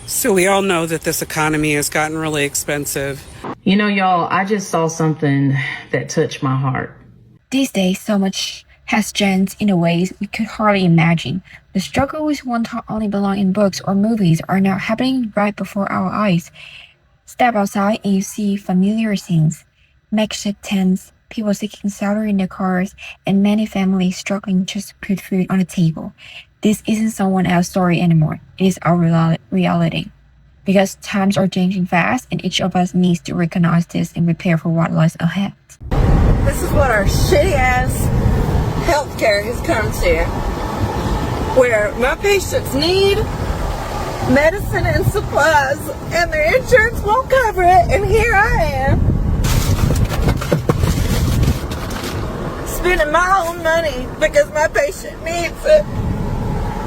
So we all know that this economy has gotten really expensive. You know, y'all, I just saw something that touched my heart. These days, so much has changed in a ways we could hardly imagine. The struggle we once thought only belonged in books or movies are now happening right before our eyes. Step outside and you see familiar scenes. Makeshift tents, people seeking shelter in their cars, and many families struggling just to put food on the table. This isn't someone else's story anymore. It is our reality. Because times are changing fast and each of us needs to recognize this and prepare for what lies ahead. This is what our shitty ass healthcare has come to. Where my patients need medicine and supplies and their insurance won't cover it, and here I am spending my own money because my patient needs it.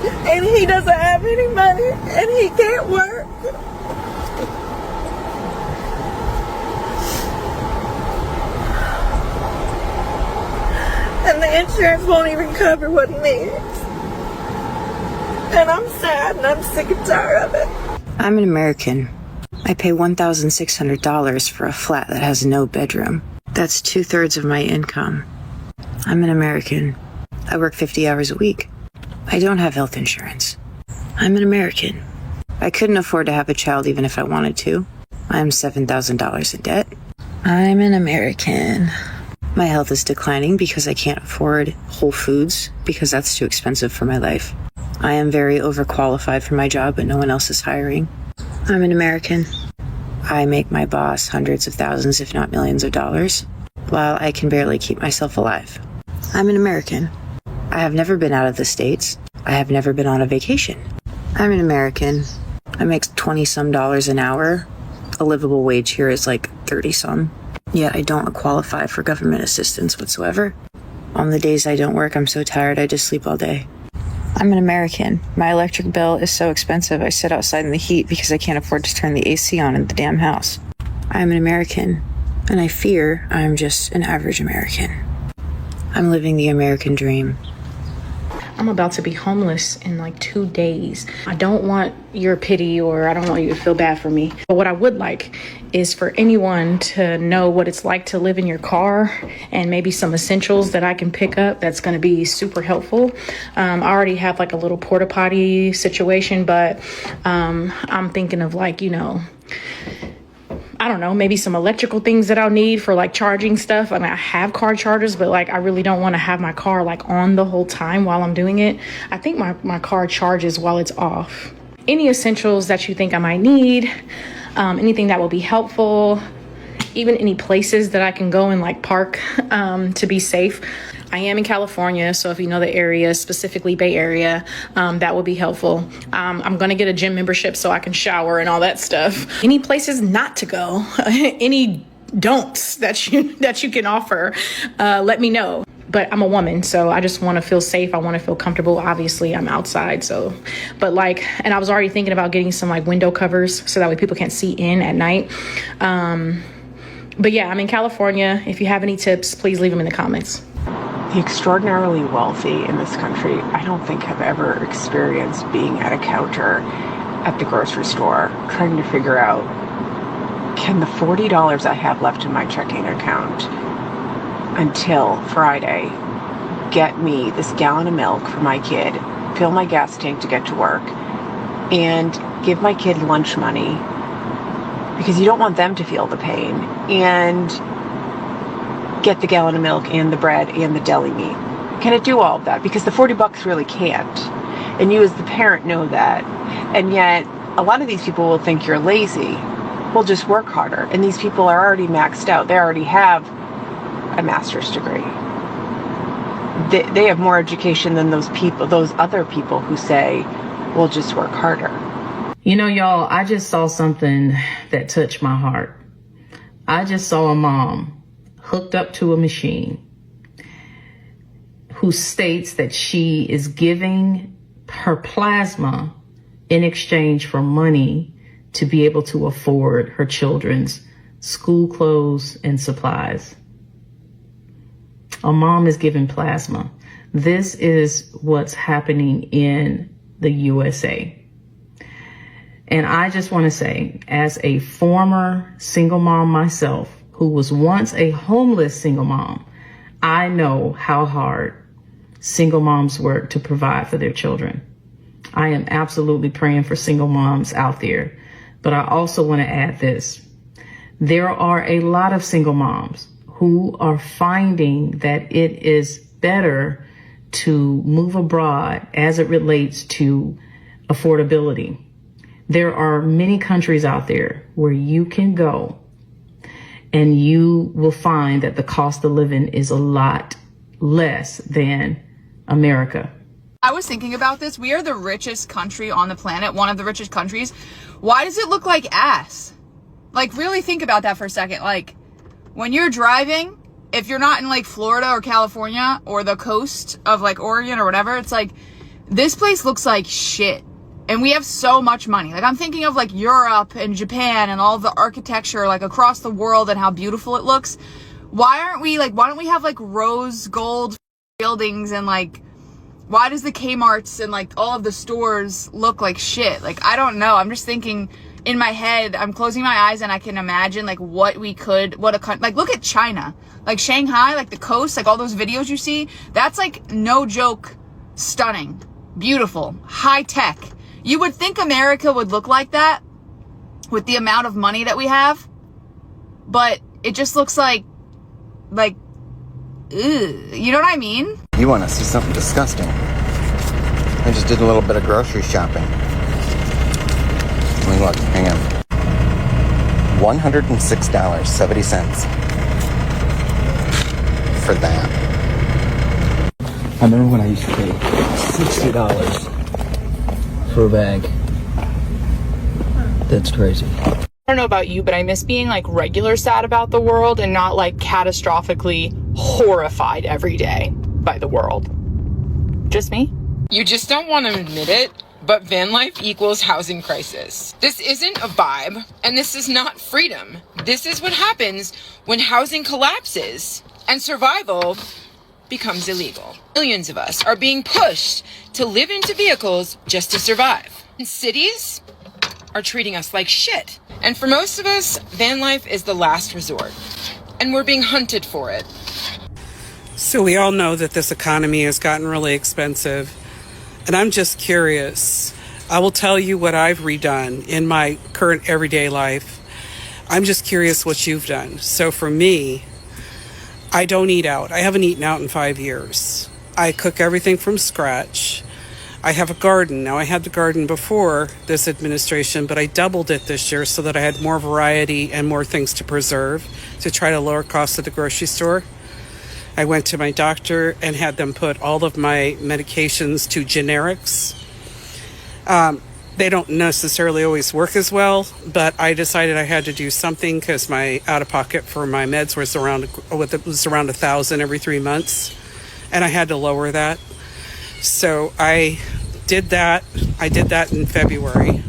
And he doesn't have any money and he can't work. And the insurance won't even cover what he needs. And I'm sad and I'm sick and tired of it. I'm an American. I pay $1,600 for a flat that has no bedroom. That's 2/3 of my income. I'm an American. I work 50 hours a week. I don't have health insurance. I'm an American. I couldn't afford to have a child even if I wanted to. I'm $7,000 in debt. I'm an American. My health is declining because I can't afford Whole Foods because that's too expensive for my life. I am very overqualified for my job, but no one else is hiring. I'm an American. I make my boss hundreds of thousands, if not millions of dollars, while I can barely keep myself alive. I'm an American. I have never been out of the States. I have never been on a vacation. I'm an American. I make $20-some an hour. A livable wage here is like 30-some. Yet I don't qualify for government assistance whatsoever. On the days I don't work, I'm so tired I just sleep all day. I'm an American. My electric bill is so expensive I sit outside in the heat because I can't afford to turn the AC on in the damn house. I'm an American, and I fear I'm just an average American. I'm living the American dream. I'm about to be homeless in like 2 days. I don't want your pity or I don't want you to feel bad for me. But what I would like is for anyone to know what it's like to live in your car and maybe some essentials that I can pick up that's going to be super helpful. I already have like a little porta potty situation, but I'm thinking of like, you know, I don't know, maybe some electrical things that I'll need for like charging stuff. I mean, I have car chargers, but like I really don't want to have my car like on the whole time while I'm doing it. I think my car charges while it's off. Any essentials that you think I might need, anything that will be helpful, even any places that I can go and like park to be safe. I am in California, so if you know the area, specifically Bay Area, that would be helpful. I'm going to get a gym membership so I can shower and all that stuff. Any places not to go, any don'ts that you can offer, let me know. But I'm a woman, so I just want to feel safe. I want to feel comfortable. Obviously, I'm outside, so. But like, and I was already thinking about getting some like window covers so that way people can't see in at night. But yeah, I'm in California. If you have any tips, please leave them in the comments. The extraordinarily wealthy in this country, I don't think have ever experienced being at a counter at the grocery store, trying to figure out, can the $40 I have left in my checking account until Friday get me this gallon of milk for my kid, fill my gas tank to get to work, and give my kid lunch money, because you don't want them to feel the pain, and get the gallon of milk and the bread and the deli meat? Can it do all of that? Because the $40 really can't. And you as the parent know that. And yet, a lot of these people will think you're lazy. Well, just work harder. And these people are already maxed out. They already have a master's degree. They have more education than those other people who say, well, just work harder. You know, y'all, I just saw something that touched my heart. I just saw a mom hooked up to a machine who states that she is giving her plasma in exchange for money to be able to afford her children's school clothes and supplies. A mom is giving plasma. This is what's happening in the USA. And I just want to say, as a former single mom myself, who was once a homeless single mom, I know how hard single moms work to provide for their children. I am absolutely praying for single moms out there. But I also want to add this. There are a lot of single moms who are finding that it is better to move abroad as it relates to affordability. There are many countries out there where you can go and you will find that the cost of living is a lot less than America. I was thinking about this. We are the richest country on the planet, one of the richest countries. Why does it look like ass? Like, really think about that for a second. Like, when you're driving, if you're not in like Florida or California or the coast of like Oregon or whatever, it's like, this place looks like shit. And we have so much money. Like, I'm thinking of like Europe and Japan and all the architecture like across the world and how beautiful it looks. Why don't we have like rose gold buildings and like, why does the Kmart's and like all of the stores look like shit? Like, I don't know. I'm just thinking in my head, I'm closing my eyes and I can imagine like like look at China, like Shanghai, like the coast, like all those videos you see. That's like no joke, stunning, beautiful, high tech. You would think America would look like that with the amount of money that we have, but it just looks like, ugh, you know what I mean? You want to see something disgusting? I just did a little bit of grocery shopping. Let me look, hang on. $106.70 for that. I remember when I used to pay $60 for a bag. That's crazy. I don't know about you, but I miss being like regular sad about the world and not like catastrophically horrified every day by the world. Just me? You just don't want to admit it, but van life equals housing crisis. This isn't a vibe, and this is not freedom. This is what happens when housing collapses and survival becomes illegal. Millions of us are being pushed to live into vehicles just to survive. And cities are treating us like shit. And for most of us, van life is the last resort, and we're being hunted for it. So we all know that this economy has gotten really expensive. And I'm just curious. I will tell you what I've redone in my current everyday life. I'm just curious what you've done. So for me, I don't eat out. I haven't eaten out in 5 years. I cook everything from scratch. I have a garden. Now, I had the garden before this administration, but I doubled it this year so that I had more variety and more things to preserve to try to lower costs at the grocery store. I went to my doctor and had them put all of my medications to generics. They don't necessarily always work as well, but I decided I had to do something because my out-of-pocket for my meds was around $1,000 every 3 months, and I had to lower that. So I did that. I did that in February.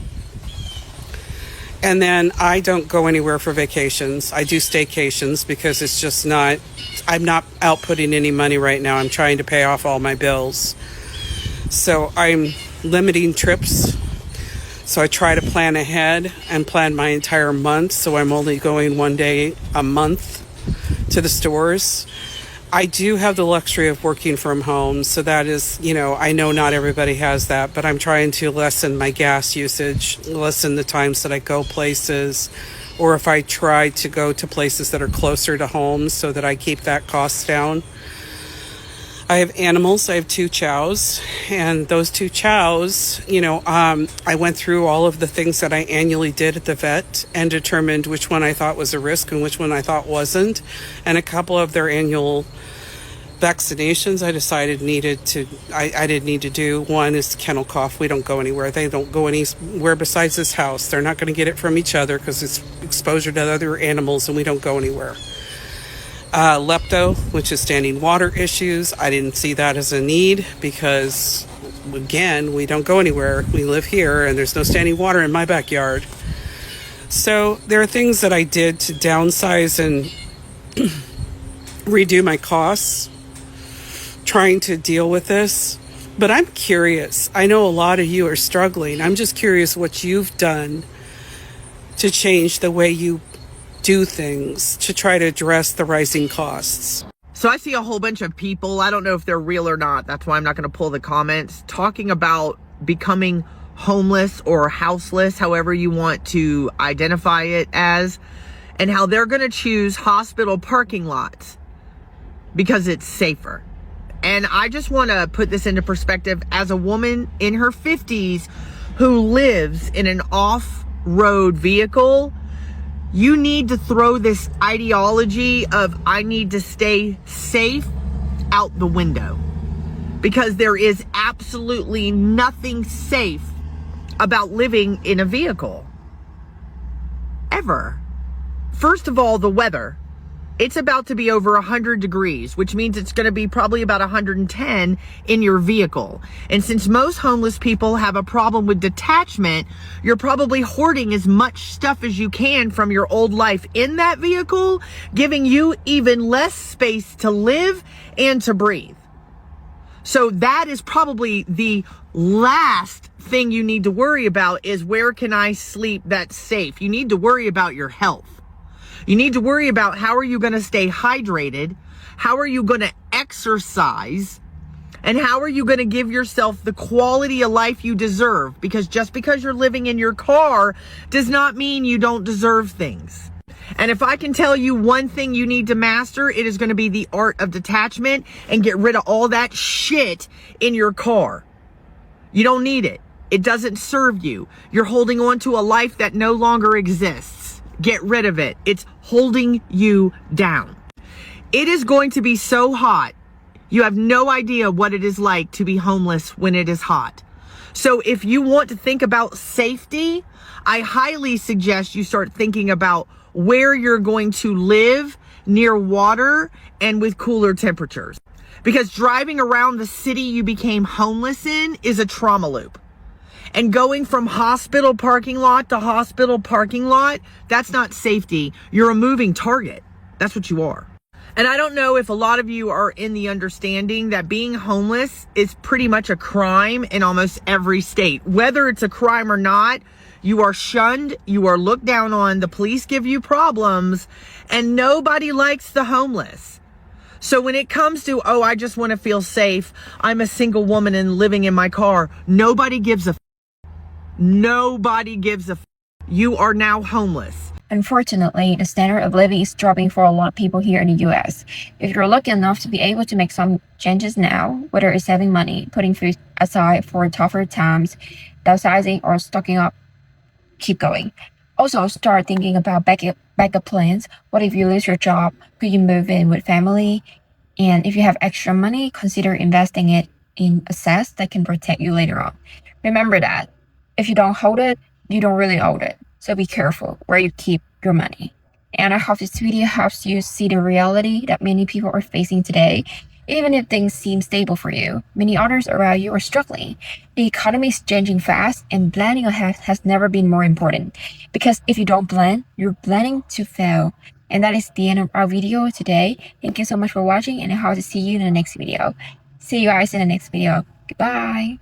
And then I don't go anywhere for vacations. I do staycations because it's just not, I'm not outputting any money right now. I'm trying to pay off all my bills. So I'm limiting trips. So I try to plan ahead and plan my entire month. So I'm only going one day a month to the stores. I do have the luxury of working from home. So that is, I know not everybody has that, but I'm trying to lessen my gas usage, lessen the times that I go places, or if I try to go to places that are closer to home so that I keep that cost down. I have animals. I have 2 chows, and those 2 chows, I went through all of the things that I annually did at the vet and determined which one I thought was a risk and which one I thought wasn't. And a couple of their annual vaccinations I decided I didn't need to do. One is kennel cough. We don't go anywhere. They don't go anywhere besides this house. They're not going to get it from each other because it's exposure to other animals, and we don't go anywhere. Lepto, which is standing water issues. I didn't see that as a need because, again, we don't go anywhere. We live here and there's no standing water in my backyard. So there are things that I did to downsize and redo my costs, trying to deal with this. But I'm curious. I know a lot of you are struggling. I'm just curious what you've done to change the way you do things to try to address the rising costs. So I see a whole bunch of people, I don't know if they're real or not, that's why I'm not going to pull the comments, talking about becoming homeless or houseless, however you want to identify it as, and how they're going to choose hospital parking lots because it's safer. And I just want to put this into perspective as a woman in her 50s who lives in an off-road vehicle. You need to throw this ideology of I need to stay safe out the window, because there is absolutely nothing safe about living in a vehicle ever. First of all, the weather. It's about to be over 100 degrees, which means it's going to be probably about 110 in your vehicle. And since most homeless people have a problem with detachment, you're probably hoarding as much stuff as you can from your old life in that vehicle, giving you even less space to live and to breathe. So that is probably the last thing you need to worry about, is where can I sleep that's safe? You need to worry about your health. You need to worry about how are you going to stay hydrated? How are you going to exercise? And how are you going to give yourself the quality of life you deserve? Because just because you're living in your car does not mean you don't deserve things. And if I can tell you one thing you need to master, it is going to be the art of detachment, and get rid of all that shit in your car. You don't need it. It doesn't serve you. You're holding on to a life that no longer exists. Get rid of it. It's holding you down. It is going to be so hot. You have no idea what it is like to be homeless when it is hot. So if you want to think about safety, I highly suggest you start thinking about where you're going to live near water and with cooler temperatures. Because driving around the city you became homeless in is a trauma loop. And going from hospital parking lot to hospital parking lot, that's not safety. You're a moving target. That's what you are. And I don't know if a lot of you are in the understanding that being homeless is pretty much a crime in almost every state. Whether it's a crime or not, you are shunned, you are looked down on, the police give you problems, and nobody likes the homeless. So when it comes to, oh, I just want to feel safe, I'm a single woman and living in my car, nobody gives a Nobody gives a You are now homeless. Unfortunately, the standard of living is dropping for a lot of people here in the US. If you're lucky enough to be able to make some changes now, whether it's saving money, putting food aside for tougher times, downsizing, or stocking up, keep going. Also, start thinking about backup plans. What if you lose your job? Could you move in with family? And if you have extra money, consider investing it in assets that can protect you later on. Remember that if you don't hold it, you don't really own it. So be careful where you keep your money. And I hope this video helps you see the reality that many people are facing today. Even if things seem stable for you, many others around you are struggling. The economy is changing fast, and planning ahead has never been more important. Because if you don't plan, you're planning to fail. And that is the end of our video today. Thank you so much for watching, and I hope to see you in the next video. See you guys in the next video. Goodbye.